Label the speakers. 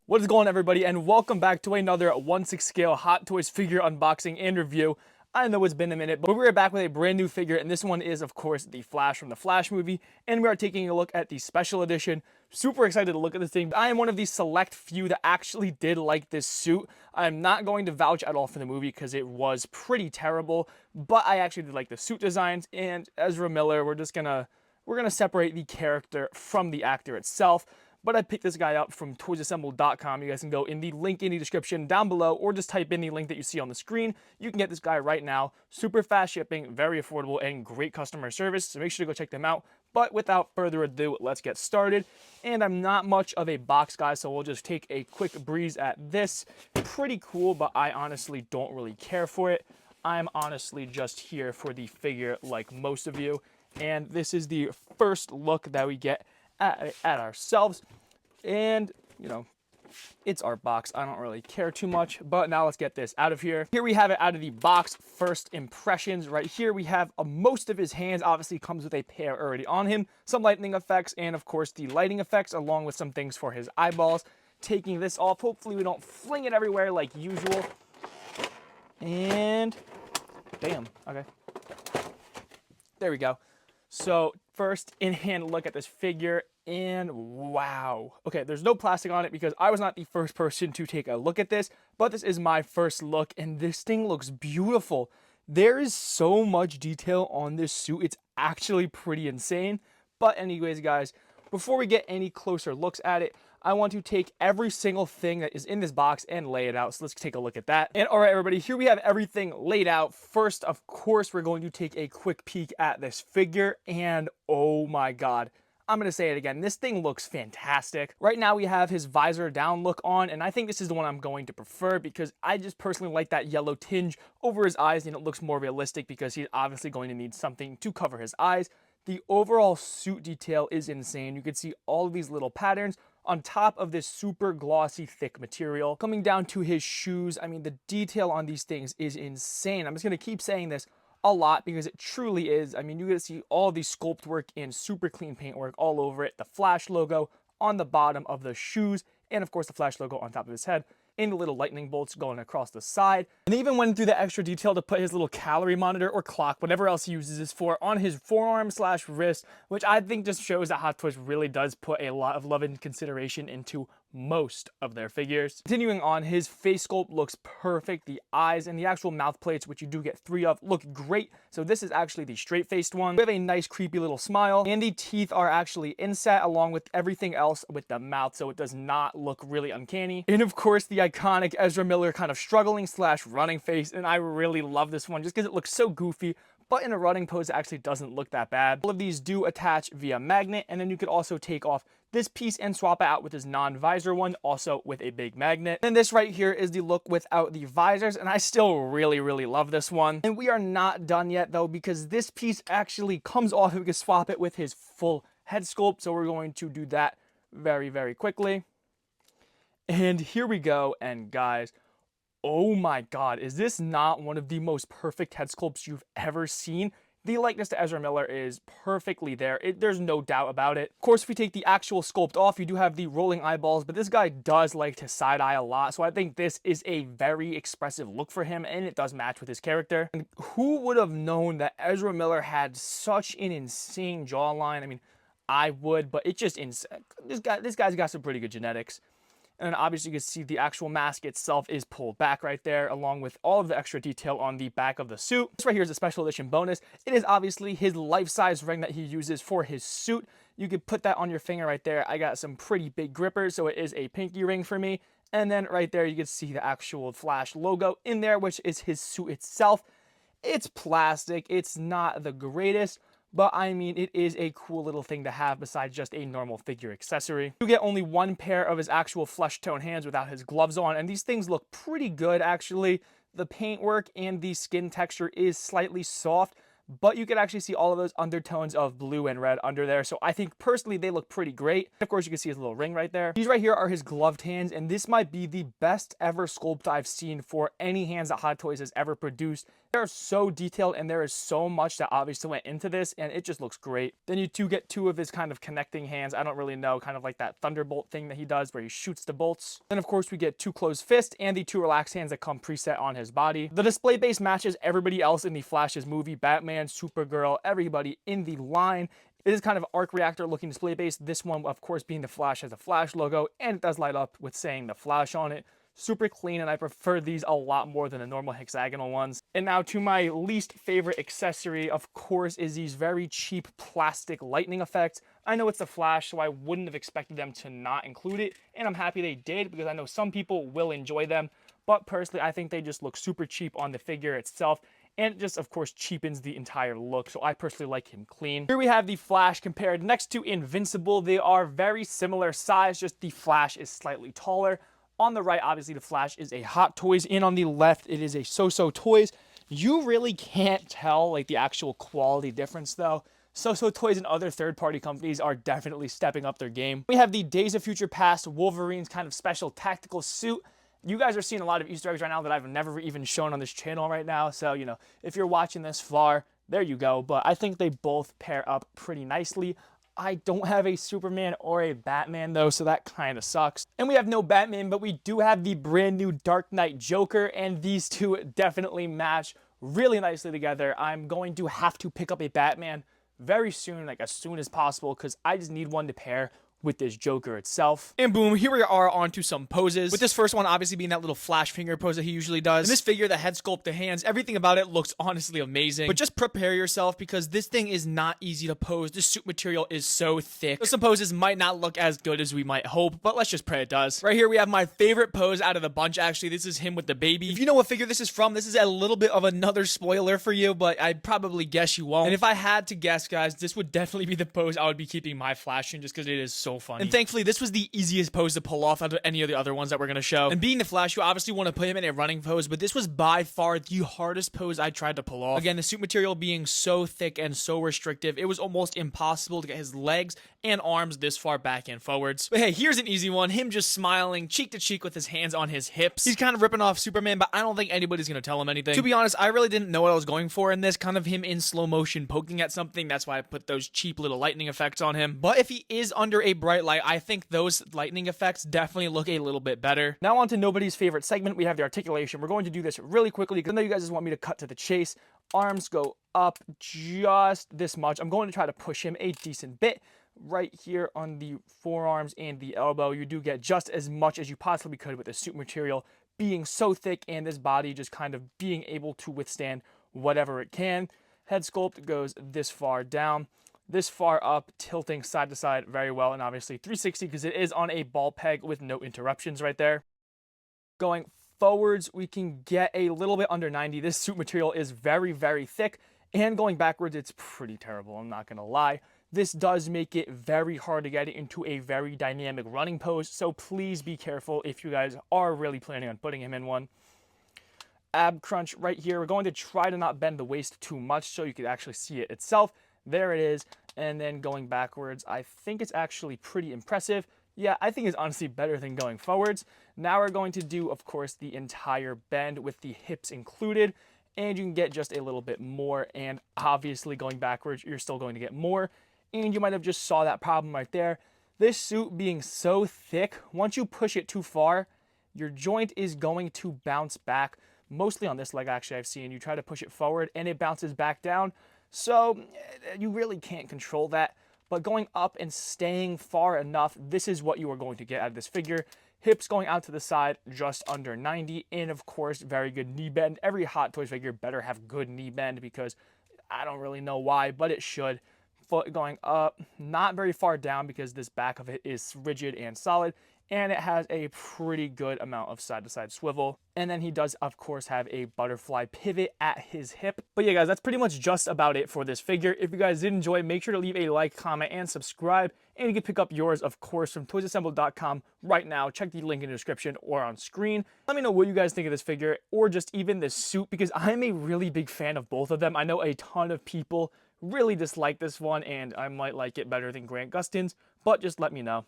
Speaker 1: What is going on, everybody, and welcome back to another 1/6 scale Hot Toys figure unboxing and review. I know it's been a minute, but we're back with a brand new figure, and this one is, of course, the Flash from the Flash movie, and we are taking a look at the special edition. Super excited to look at this thing. I am one of the select few that actually did like this suit. I'm not going to vouch at all for the movie because it was pretty terrible, but I actually did like the suit designs, and Ezra Miller, we're gonna separate the character from the actor itself. But I picked this guy up from toysassembled.com. You guys can go in the link in the description down below, or just type in the link that you see on the screen. You can get this guy right now. Super fast shipping, very affordable, and great customer service. So make sure to go check them out. But without further ado, let's get started. And I'm not much of a box guy, so we'll just take a quick breeze at this. Pretty cool, but I honestly don't really care for it. I'm honestly just here for the figure like most of you. And this is the first look that we get at ourselves. And, you know, it's our box. I don't really care too much, but now let's get this out of here. Here we have it out of the box. First impressions. Right here we have most of his hands. Obviously comes with a pair already on him, some lightning effects, and of course the lighting effects, along with some things for his eyeballs. Taking this off, hopefully we don't fling it everywhere like usual. And damn, okay, there we go. So first in-hand look at this figure, and wow. Okay, there's no plastic on it because I was not the first person to take a look at this, but this is my first look, and this thing looks beautiful. There is so much detail on this suit. It's actually pretty insane. But anyways, guys, before we get any closer looks at it, I want to take every single thing that is in this box and lay it out. So let's take a look at that. And all right, everybody, here we have everything laid out. First, of course, we're going to take a quick peek at this figure. And oh my God, I'm going to say it again. This thing looks fantastic. Right now, we have his visor down look on, and I think this is the one I'm going to prefer because I just personally like that yellow tinge over his eyes, and it looks more realistic because he's obviously going to need something to cover his eyes. The overall suit detail is insane. You can see all of these little patterns on top of this super glossy, thick material. Coming down to his shoes, I mean, the detail on these things is insane. I'm just gonna keep saying this a lot because it truly is. I mean, you're gonna see all the sculpt work and super clean paint work all over it. The Flash logo on the bottom of the shoes, and of course the Flash logo on top of his head, and the little lightning bolts going across the side. And they even went through the extra detail to put his little calorie monitor or clock, whatever else he uses this for, on his forearm / wrist, which I think just shows that Hot Toys really does put a lot of love and consideration into most of their figures. Continuing on, his face sculpt looks perfect. The eyes and the actual mouth plates, which you do get 3 of, look great. So this is actually the straight-faced one. We have a nice creepy little smile, and the teeth are actually inset along with everything else with the mouth, so it does not look really uncanny. And of course, the iconic Ezra Miller kind of struggling / running face, and I really love this one just because it looks so goofy, but in a running pose it actually doesn't look that bad. All of these do attach via magnet, and then you could also take off this piece and swap it out with his non-visor one, also with a big magnet. And this right here is the look without the visors, and I still really love this one. And we are not done yet though, because this piece actually comes off and we can swap it with his full head sculpt, so we're going to do that very quickly. And here we go, and guys, oh my God, is this not one of the most perfect head sculpts you've ever seen? The likeness to Ezra Miller is perfectly there. There's no doubt about it. Of course, if we take the actual sculpt off, you do have the rolling eyeballs, but this guy does like to side eye a lot, so I think this is a very expressive look for him, and it does match with his character. And who would have known that Ezra Miller had such an insane jawline? I mean, I would, but it's just insane. This guy's got some pretty good genetics. And obviously you can see the actual mask itself is pulled back right there, along with all of the extra detail on the back of the suit. This right here is a special edition bonus. It is obviously his life-size ring that he uses for his suit. You could put that on your finger right there. I got some pretty big grippers, so it is a pinky ring for me. And then right there you can see the actual Flash logo in there, which is his suit itself. It's plastic. It's not the greatest, but I mean, it is a cool little thing to have besides just a normal figure accessory. You get only one pair of his actual flesh tone hands without his gloves on, and these things look pretty good actually. The paintwork and the skin texture is slightly soft, but you can actually see all of those undertones of blue and red under there. So I think personally they look pretty great. Of course, you can see his little ring right there. These right here are his gloved hands, and this might be the best ever sculpt I've seen for any hands that Hot Toys has ever produced. They're so detailed, and there is so much that obviously went into this, and it just looks great. Then you do get two of his kind of connecting hands. I don't really know, kind of like that thunderbolt thing that he does where he shoots the bolts. Then of course we get two closed fists and the two relaxed hands that come preset on his body. The display base matches everybody else in the Flash's movie, Batman, Supergirl, everybody in the line. It is kind of arc reactor looking display base. This one, of course, being the Flash, has a Flash logo, and it does light up with saying the Flash on it. Super clean, and I prefer these a lot more than the normal hexagonal ones. And now to my least favorite accessory, of course, is these very cheap plastic lightning effects. I know it's the Flash, so I wouldn't have expected them to not include it, and I'm happy they did because I know some people will enjoy them, but personally, I think they just look super cheap on the figure itself, and it just, of course, cheapens the entire look, so I personally like him clean. Here we have the Flash compared next to Invincible. They are very similar size, just the Flash is slightly taller. On the right, obviously, the Flash is a Hot Toys, and on the left, it is a So-So Toys. You really can't tell, like, the actual quality difference, though. So-So Toys and other third-party companies are definitely stepping up their game. We have the Days of Future Past Wolverine's kind of special tactical suit. You guys are seeing a lot of Easter eggs right now that I've never even shown on this channel right now, so, you know, if you're watching this far, there you go. But I think they both pair up pretty nicely. I don't have a Superman or a Batman, though, so that kind of sucks. And we have no Batman, but we do have the brand new Dark Knight Joker, and these two definitely match really nicely together. I'm going to have to pick up a Batman very soon, like as soon as possible, because I just need one to pair with this Joker itself. And boom, here we are on to some poses. With this first one obviously being that little flash finger pose that he usually does. And this figure, the head sculpt, the hands, everything about it looks honestly amazing. But just prepare yourself because this thing is not easy to pose. This suit material is so thick. So some poses might not look as good as we might hope, but let's just pray it does. Right here we have my favorite pose out of the bunch, actually. This is him with the baby. If you know what figure this is from, this is a little bit of another spoiler for you, but I'd probably guess you won't. And if I had to guess, guys, this would definitely be the pose I would be keeping my Flash in just because it is so funny. And thankfully, this was the easiest pose to pull off out of any of the other ones that we're going to show. And being the Flash, you obviously want to put him in a running pose, but this was by far the hardest pose I tried to pull off. Again, the suit material being so thick and so restrictive, it was almost impossible to get his legs and arms this far back and forwards. But hey, here's an easy one. Him just smiling cheek to cheek with his hands on his hips. He's kind of ripping off Superman, but I don't think anybody's going to tell him anything. To be honest, I really didn't know what I was going for in this. Kind of him in slow motion poking at something. That's why I put those cheap little lightning effects on him. But if he is under a bright light, I think those lightning effects definitely look a little bit better. Now on to nobody's favorite segment. We have the articulation. We're going to do this really quickly because I know you guys just want me to cut to the chase. Arms go up just this much. I'm going to try to push him a decent bit. Right here on the forearms and the elbow, you do get just as much as you possibly could with the suit material being so thick and this body just kind of being able to withstand whatever it can. Head sculpt goes this far down, this far up, tilting side to side very well, and obviously 360 because it is on a ball peg with no interruptions right there. Going forwards, we can get a little bit under 90. This suit material is very, very thick, and going backwards, it's pretty terrible, I'm not going to lie. This does make it very hard to get it into a very dynamic running pose, so please be careful if you guys are really planning on putting him in one. Ab crunch right here. We're going to try to not bend the waist too much so you can actually see it itself. There it is. And then going backwards, I think it's actually pretty impressive. Yeah, I think it's honestly better than going forwards. Now we're going to do, of course, the entire bend with the hips included. And you can get just a little bit more. And obviously going backwards, you're still going to get more. And you might have just saw that problem right there. This suit being so thick, once you push it too far, your joint is going to bounce back. Mostly on this leg, actually, I've seen. You try to push it forward, and it bounces back down. So you really can't control that. But going up and staying far enough, this is what you are going to get out of this figure. Hips going out to the side, just under 90. And, of course, very good knee bend. Every Hot Toys figure better have good knee bend because I don't really know why, but it should. Foot going up, not very far down because this back of it is rigid and solid, and it has a pretty good amount of side-to-side swivel. And then he does, of course, have a butterfly pivot at his hip. But yeah, guys, that's pretty much just about it for this figure. If you guys did enjoy, make sure to leave a like, comment, and subscribe. And you can pick up yours, of course, from toysassembled.com right now. Check the link in the description or on screen. Let me know what you guys think of this figure or just even this suit because I'm a really big fan of both of them. I know a ton of people really dislike this one, and I might like it better than Grant Gustin's, but just let me know.